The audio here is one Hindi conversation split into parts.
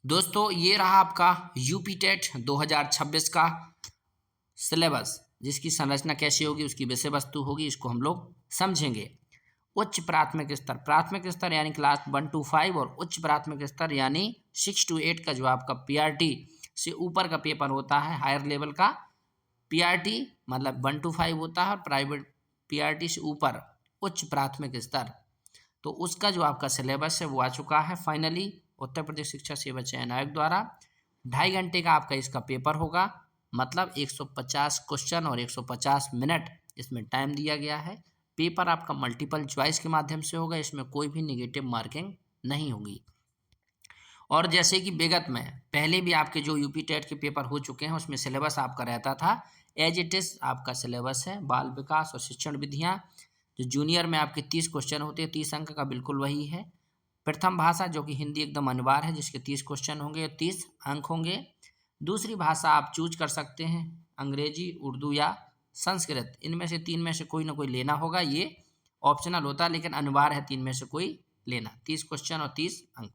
दोस्तों ये रहा आपका यूपी टेट 2026 का सिलेबस, जिसकी संरचना कैसी होगी, उसकी विषय वस्तु होगी, इसको हम लोग समझेंगे। उच्च प्राथमिक स्तर, प्राथमिक स्तर यानी क्लास 1 to 5 और उच्च प्राथमिक स्तर यानी 6 to 8 का जो आपका पीआरटी से ऊपर का पेपर होता है, हायर लेवल का पीआरटी मतलब 1 to 5 होता है और प्राइवेट पीआरटी से ऊपर उच्च प्राथमिक स्तर, तो उसका जो आपका सिलेबस है वो आ चुका है फाइनली उत्तर प्रदेश शिक्षा सेवा चयन आयोग द्वारा। 2.5 घंटे का आपका इसका पेपर होगा, मतलब 150 क्वेश्चन और 150 मिनट इसमें टाइम दिया गया है। पेपर आपका मल्टीपल चॉइस के माध्यम से होगा, इसमें कोई भी नेगेटिव मार्किंग नहीं होगी। और जैसे कि विगत में पहले भी आपके जो यूपी टेट के पेपर हो चुके हैं उसमें सिलेबस आपका रहता था एज इट इज आपका सिलेबस है। बाल विकास और शिक्षण विधियाँ जो जूनियर में आपके 30 क्वेश्चन होते हैं, 30 अंक का बिल्कुल वही है। प्रथम भाषा जो कि हिंदी एकदम अनिवार्य है, जिसके 30 क्वेश्चन होंगे और 30 अंक होंगे। दूसरी भाषा आप चूज कर सकते हैं, अंग्रेजी, उर्दू या संस्कृत, इनमें से 3 में से कोई ना कोई लेना होगा। ये ऑप्शनल होता है लेकिन अनिवार्य है 3 में से कोई लेना। 30 क्वेश्चन और 30 अंक।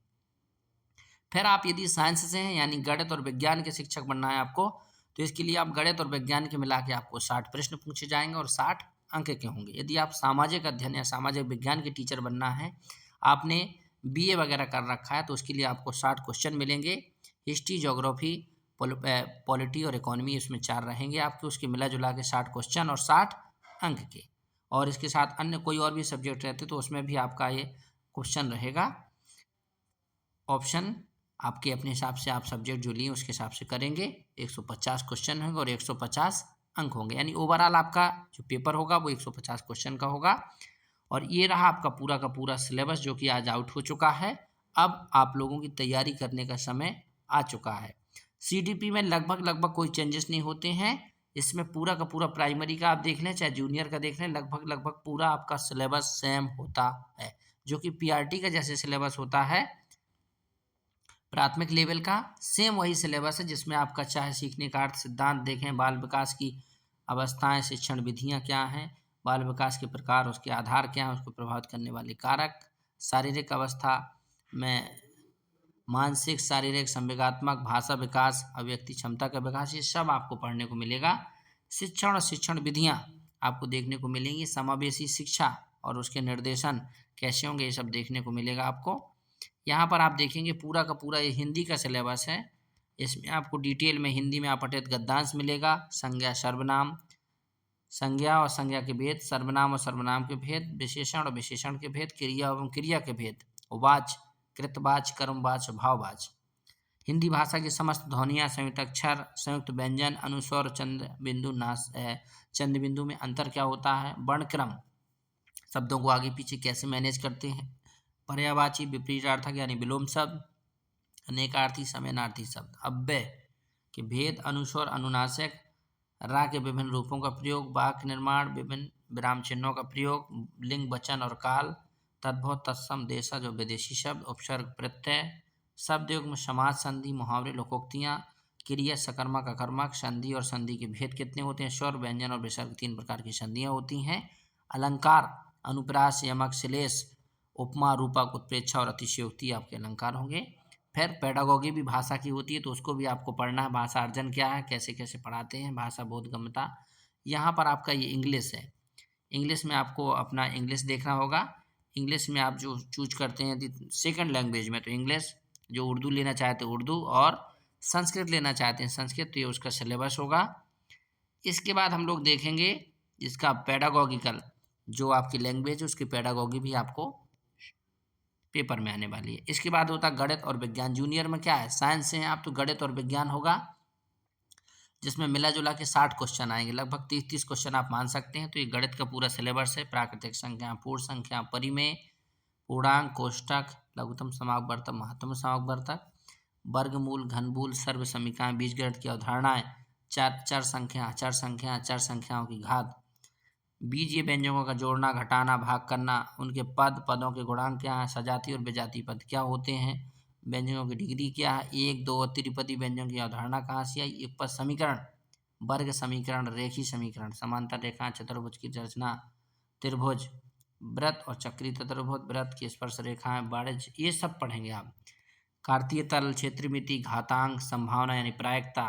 फिर आप यदि साइंस से हैं यानी गणित और विज्ञान के शिक्षक बनना है आपको, तो इसके लिए आप गणित और विज्ञान के मिला के आपको 60 प्रश्न पूछे जाएंगे और 60 अंक के होंगे। यदि आप सामाजिक अध्ययन या सामाजिक विज्ञान के टीचर बनना है, आपने बीए वगैरह कर रखा है, तो उसके लिए आपको 60 क्वेश्चन मिलेंगे। हिस्ट्री, ज्योग्राफी, पॉलिटी और इकोनॉमी इसमें 4 रहेंगे आपके, उसके मिला जुला के 60 क्वेश्चन और 60 अंक के। और इसके साथ अन्य कोई और भी सब्जेक्ट रहते तो उसमें भी आपका ये क्वेश्चन रहेगा। ऑप्शन आपके अपने हिसाब से आप सब्जेक्ट जो लिए उसके हिसाब से करेंगे। 150 क्वेश्चन होंगे और 150 अंक होंगे, यानी ओवरऑल आपका जो पेपर होगा वो 150 क्वेश्चन का होगा। और ये रहा आपका पूरा का पूरा सिलेबस जो कि आज आउट हो चुका है। अब आप लोगों की तैयारी करने का समय आ चुका है। सीडीपी में लगभग कोई चेंजेस नहीं होते हैं। इसमें पूरा का पूरा प्राइमरी का आप देख लें चाहे जूनियर का देख लें, लगभग पूरा आपका सिलेबस सेम होता है, जो कि पीआरटी का जैसे सिलेबस होता है प्राथमिक लेवल का, सेम वही सिलेबस है, जिसमें आपका चाहे सीखने का अर्थ सिद्धांत देखें, बाल विकास की अवस्थाएं, शिक्षण विधियां क्या हैं, बाल विकास के प्रकार, उसके आधार क्या हैं, उसको प्रभावित करने वाले कारक, शारीरिक अवस्था में मानसिक, शारीरिक, संवेगात्मक, भाषा विकास, अभिव्यक्ति क्षमता का विकास, ये सब आपको पढ़ने को मिलेगा। शिक्षण और शिक्षण विधियाँ आपको देखने को मिलेंगी। समावेशी शिक्षा और उसके निर्देशन कैसे होंगे, ये सब देखने को मिलेगा आपको। यहाँ पर आप देखेंगे पूरा का पूरा ये हिंदी का सिलेबस है। इसमें आपको डिटेल में हिंदी में अपठित गद्यांश मिलेगा, संज्ञा, सर्वनाम, संज्ञा और संज्ञा के भेद, सर्वनाम और सर्वनाम के भेद, विशेषण और विशेषण के भेद, क्रिया एवं क्रिया के भेद, वाच्य, कृतवाच्य, कर्मवाच्य, भाववाच्य। हिंदी भाषा की समस्त ध्वनियाँ, संयुक्त अक्षर, संयुक्त व्यंजन, अनुस्वर, चंद बिंदु, चंद बिंदु में अंतर क्या होता है, वर्णक्रम, शब्दों को आगे पीछे कैसे मैनेज करते हैं, पर्यायवाची, विपरीतार्थक यानी विलोम शब्द, अनेकार्थी, समानार्थी शब्द, अव्यय के भेद, अनुस्वर, अनुनासिक, रा के विभिन्न रूपों का प्रयोग, वाक्य निर्माण, विभिन्न विराम चिन्हों का प्रयोग, लिंग, वचन और काल, तद्भव, तत्सम, देशज और विदेशी शब्द, उपसर्ग, प्रत्यय, शब्द युग्म, समास, संधि, मुहावरे, लोकोक्तियाँ, क्रिया, सकर्मक, अकर्मक, संधि और संधि के भेद कितने होते हैं, स्वर, व्यंजन और विसर्ग, 3 प्रकार की संधियाँ होती हैं। अलंकार, अनुप्रास, यमक, श्लेष, उपमा, रूपक, उत्प्रेक्षा और अतिशयोक्ति आपके अलंकार होंगे। फिर पेडागोगी भी भाषा की होती है, तो उसको भी आपको पढ़ना है। भाषा अर्जन क्या है, कैसे कैसे पढ़ाते हैं, भाषा बोधगम्यता। यहाँ पर आपका ये इंग्लिश है, इंग्लिश में आपको अपना इंग्लिश देखना होगा। इंग्लिश में आप जो चूज करते हैं यदि सेकंड लैंग्वेज में, तो इंग्लिश, जो उर्दू लेना चाहते हैं उर्दू, और संस्कृत लेना चाहते हैं संस्कृत, तो ये उसका सिलेबस होगा। इसके बाद हम लोग देखेंगे इसका पेडागोगिकल, जो आपकी लैंग्वेज है उसकी पेडागोगी भी आपको पेपर में आने वाली है। इसके बाद होता है गणित और विज्ञान। जूनियर में क्या है, साइंस से हैं आप तो गणित और विज्ञान होगा, जिसमें मिला जुला के 60 क्वेश्चन आएंगे, लगभग 30 क्वेश्चन आप मान सकते हैं। तो ये गणित का पूरा सिलेबस है। प्राकृतिक संख्या, पूर्ण संख्या, परिमेय, पूर्णांक, कोष्टक, लघुत्तम समावर्तक, महत्तम समावर्तक, वर्गमूल, घनमूल, सर्व समीकरण, बीजगणित की अवधारणाएं, चर संख्या, अचर संख्या, अचर संख्याओं की घात, बीजीय व्यंजकों का जोड़ना, घटाना, भाग करना, उनके पद, पदों के गुणांक क्या हैं, सजातीय और विजातीय पद क्या होते हैं, व्यंजकों की डिग्री क्या है, 1, 2 और त्रिपदी व्यंजन की अवधारणा कहाँ से आई, एक पद समीकरण, वर्ग समीकरण, रेखीय समीकरण, समांतर रेखा, चतुर्भुज की रचना, त्रिभुज, वृत्त और चक्रीय चतुर्भुज, वृत्त की स्पर्श रेखाएं, वाणिज्य, ये सब पढ़ेंगे आप। कार्तीय तल, क्षेत्रमिति, घातांक, संभावना यानी प्रायिकता।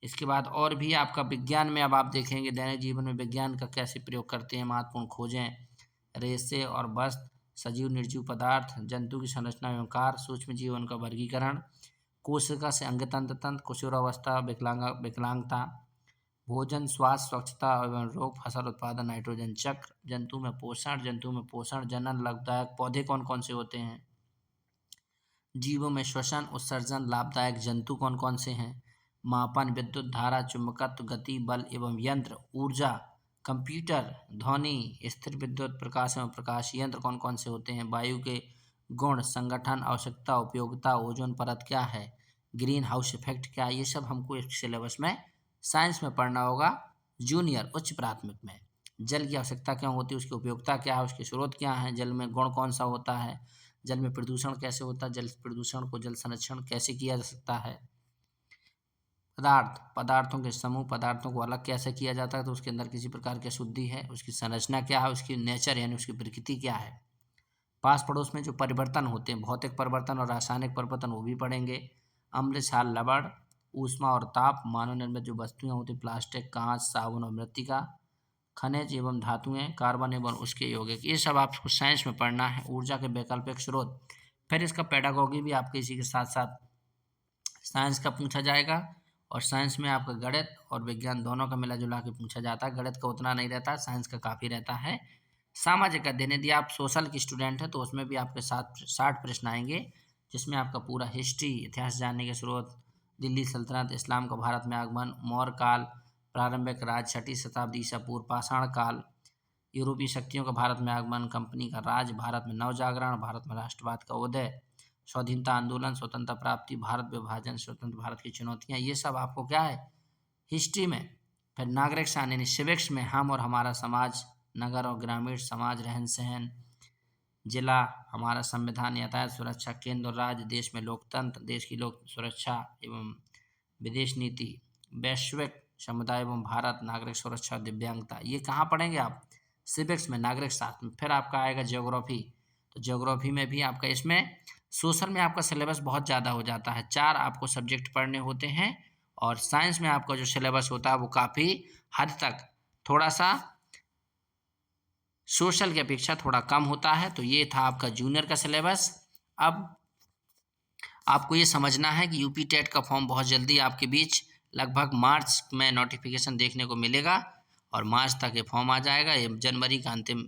इसके बाद और भी आपका विज्ञान में अब आप देखेंगे दैनिक जीवन में विज्ञान का कैसे प्रयोग करते हैं, महत्वपूर्ण खोजें, रेशे और वस्त्र, सजीव निर्जीव पदार्थ, जंतु की संरचना एवं कार्य, सूक्ष्म जीवन का वर्गीकरण, कोशिका से अंगतंत्र तंत्र, किशोरावस्था, विकलांगता, भोजन, स्वास्थ्य, स्वच्छता एवं रोग, फसल उत्पादन, नाइट्रोजन चक्र, जंतु में पोषण, जनन, लाभदायक पौधे कौन कौन से होते हैं, जीवों में श्वसन, उत्सर्जन, लाभदायक जंतु कौन कौन से हैं, मापन, विद्युत धारा, चुंबकत्व, गति, बल एवं यंत्र, ऊर्जा, कंप्यूटर, ध्वनि, स्थिर विद्युत, प्रकाश एवं प्रकाश यंत्र कौन कौन से होते हैं, वायु के गुण, संगठन, आवश्यकता, उपयोगिता, ओजोन परत क्या है, ग्रीन हाउस इफेक्ट क्या है, ये सब हमको इस सिलेबस में साइंस में पढ़ना होगा जूनियर उच्च प्राथमिक में। जल की आवश्यकता क्यों होती है, उसकी उपयोगिता क्या है, उसके स्रोत क्या हैं, जल में गुण कौन सा होता है, जल में प्रदूषण कैसे होता है, जल प्रदूषण को जल संरक्षण कैसे किया जा सकता है, पदार्थों के समूह, पदार्थों को अलग कैसे किया जाता है तो उसके अंदर किसी प्रकार की अशुद्धि है, उसकी संरचना क्या है, उसकी नेचर यानी उसकी प्रकृति क्या है, पास पड़ोस में जो परिवर्तन होते हैं, भौतिक परिवर्तन और रासायनिक परिवर्तन वो भी पढ़ेंगे, अम्ल, क्षार, लवण, ऊष्मा और ताप, मानव निर्मित जो वस्तुएं होती हैं, प्लास्टिक, कांच, साबुन और मृत्तिका, खनिज एवं धातुएं, कार्बन एवं उसके यौगिक, ये सब आपको साइंस में पढ़ना है, ऊर्जा के वैकल्पिक स्रोत, फिर इसका पेडागोगी भी आपके इसी के साथ साथ साइंस का पूछा जाएगा, और साइंस में आपका गणित और विज्ञान दोनों का मिला जुला के पूछा जाता है, गणित का उतना नहीं रहता, साइंस का काफ़ी रहता है। सामाजिक अध्ययन, यदि आप सोशल की स्टूडेंट हैं तो उसमें भी आपके साथ 60 प्रश्न आएंगे, जिसमें आपका पूरा हिस्ट्री, इतिहास जानने के स्रोत, दिल्ली सल्तनत, इस्लाम का भारत में आगमन, मौर्य काल, प्रारंभिक राज, 6वीं शताब्दी ईसा पूर्व, पाषाण काल, यूरोपीय शक्तियों का भारत में आगमन, कंपनी का राज, भारत में नवजागरण, भारत में राष्ट्रवाद का उदय, स्वाधीनता आंदोलन, स्वतंत्रता प्राप्ति, भारत विभाजन, स्वतंत्र भारत की चुनौतियाँ, ये सब आपको क्या है हिस्ट्री में। फिर नागरिक शान यानी सिविक्स में हम और हमारा समाज, नगर और ग्रामीण समाज, रहन सहन, जिला, हमारा संविधान, यातायात सुरक्षा, केंद्र और राज्य, देश में लोकतंत्र, देश की लोक सुरक्षा एवं विदेश नीति, वैश्विक समुदाय एवं भारत, नागरिक सुरक्षा, दिव्यांगता, ये कहाँ पढ़ेंगे आप सिविक्स में, नागरिक शास्त्र में। फिर आपका आएगा ज्योग्राफी, तो ज्योग्राफी में भी आपका इसमें सोशल में आपका सिलेबस बहुत ज़्यादा हो जाता है, 4 आपको सब्जेक्ट पढ़ने होते हैं, और साइंस में आपका जो सिलेबस होता है वो काफ़ी हद तक थोड़ा सा सोशल की अपेक्षा थोड़ा कम होता है। तो ये था आपका जूनियर का सिलेबस। अब आपको ये समझना है कि यूपी टेट का फॉर्म बहुत जल्दी आपके बीच लगभग मार्च में नोटिफिकेशन देखने को मिलेगा, और मार्च तक ये फॉर्म आ जाएगा। ये जनवरी का अंतिम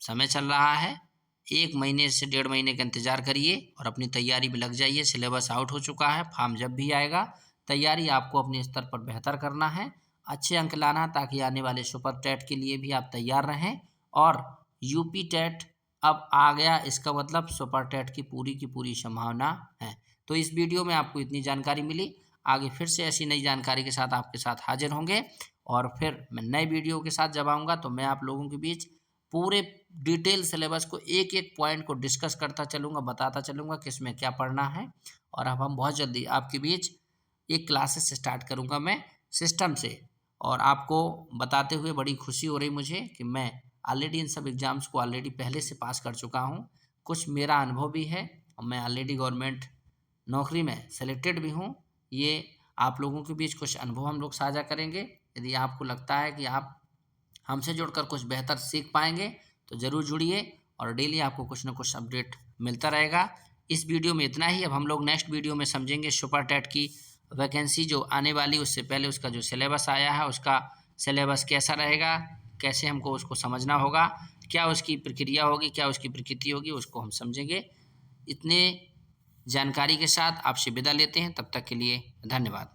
समय चल रहा है, 1 महीने से 1.5 महीने का इंतज़ार करिए और अपनी तैयारी में लग जाइए। सिलेबस आउट हो चुका है, फॉर्म जब भी आएगा तैयारी आपको अपने स्तर पर बेहतर करना है, अच्छे अंक लाना, ताकि आने वाले सुपर टेट के लिए भी आप तैयार रहें। और यूपी टेट अब आ गया, इसका मतलब सुपर टेट की पूरी संभावना है। तो इस वीडियो में आपको इतनी जानकारी मिली, आगे फिर से ऐसी नई जानकारी के साथ आपके साथ हाजिर होंगे, और फिर मैं नए वीडियो के साथ जब आऊँगा तो मैं आप लोगों के बीच पूरे डिटेल सिलेबस को एक एक पॉइंट को डिस्कस करता चलूँगा, बताता चलूँगा कि इसमें क्या पढ़ना है। और अब हम बहुत जल्दी आपके बीच एक क्लासेस स्टार्ट करूँगा मैं सिस्टम से, और आपको बताते हुए बड़ी खुशी हो रही मुझे कि मैं ऑलरेडी इन सब एग्ज़ाम्स को ऑलरेडी पहले से पास कर चुका हूँ। कुछ मेरा अनुभव भी है और मैं ऑलरेडी गवर्नमेंट नौकरी में सेलेक्टेड भी हूँ। ये आप लोगों के बीच कुछ अनुभव हम लोग साझा करेंगे। यदि आपको लगता है कि आप हमसे जुड़कर कुछ बेहतर सीख पाएंगे तो ज़रूर जुड़िए, और डेली आपको कुछ ना कुछ अपडेट मिलता रहेगा। इस वीडियो में इतना ही। अब हम लोग नेक्स्ट वीडियो में समझेंगे सुपर टेट की वैकेंसी जो आने वाली, उससे पहले उसका जो सिलेबस आया है उसका सिलेबस कैसा रहेगा, कैसे हमको उसको समझना होगा, क्या उसकी प्रक्रिया होगी, क्या उसकी प्रकृति होगी, उसको हम समझेंगे। इतने जानकारी के साथ आपसे विदा लेते हैं, तब तक के लिए धन्यवाद।